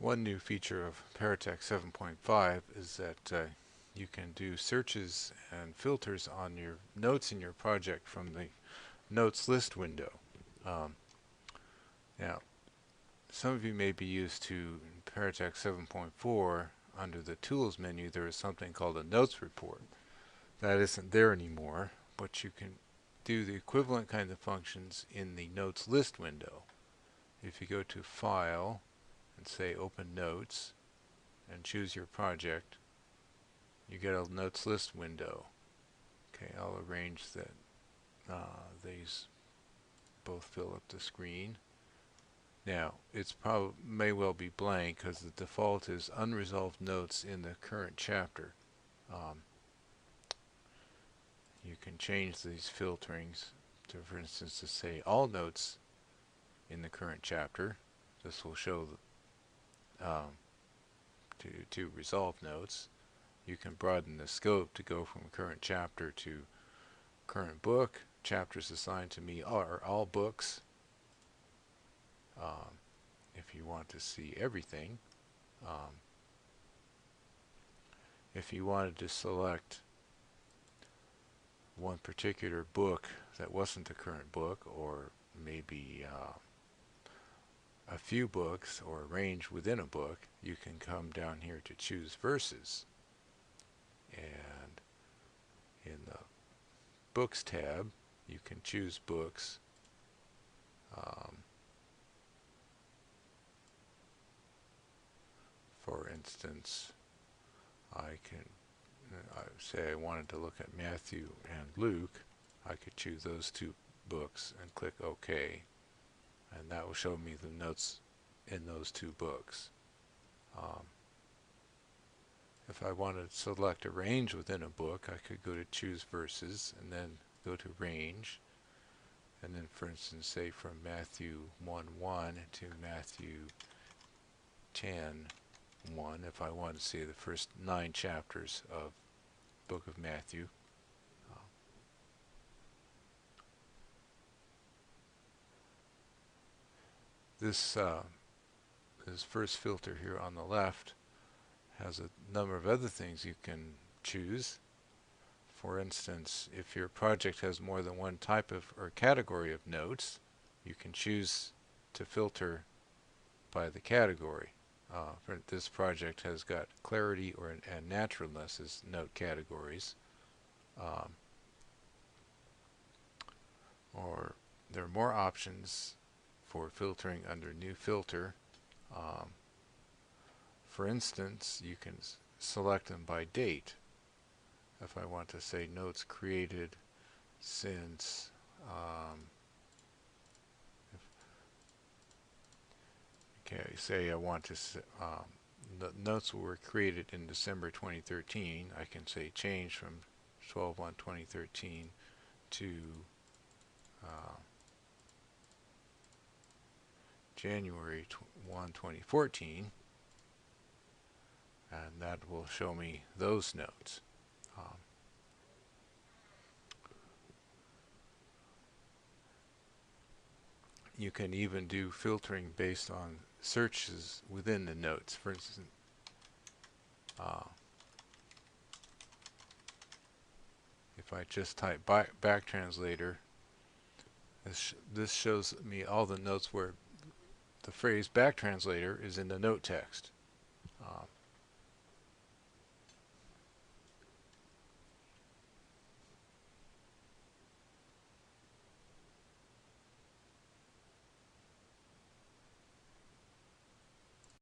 One new feature of Paratext 7.5 is that you can do searches and filters on your notes in your project from the notes list window. Now, some of you may be used to in Paratext 7.4 under the Tools menu there is something called a Notes Report. That isn't there anymore, but you can do the equivalent kind of functions in the Notes List window. If you go to File and say Open Notes and choose your project, you get a Notes List window. Okay, I'll arrange that these both fill up the screen. Now, it's may well be blank because the default is unresolved notes in the current chapter. You can change these filterings to, for instance, to say all notes in the current chapter. This will show to resolve notes. You can broaden the scope to go from current chapter to current book. Chapters assigned to me are all books. If you want to see everything, if you wanted to select one particular book that wasn't the current book, or maybe a few books or a range within a book, you can come down here to choose verses, and in the Books tab you can choose books. For instance, I say I wanted to look at Matthew and Luke. I could choose those two books and click OK, and that will show me the notes in those two books. If I wanted to select a range within a book, I could go to choose verses and then go to range, and then for instance say from Matthew 1:1 to Matthew 10:1 if I want to see the first 9 chapters of book of Matthew. This first filter here on the left has a number of other things you can choose. For instance, if your project has more than one type of or category of notes, you can choose to filter by the category. This project has got clarity and naturalness as note categories. Or there are more options for filtering under new filter. For instance, you can select them by date. If I want to say notes created since say I want to the notes were created in December 2013, I can say change from 12/1/2013 to January 1, 2014, and that will show me those notes. You can even do filtering based on searches within the notes. For instance, if I just type back translator, this shows me all the notes where the phrase back translator is in the note text.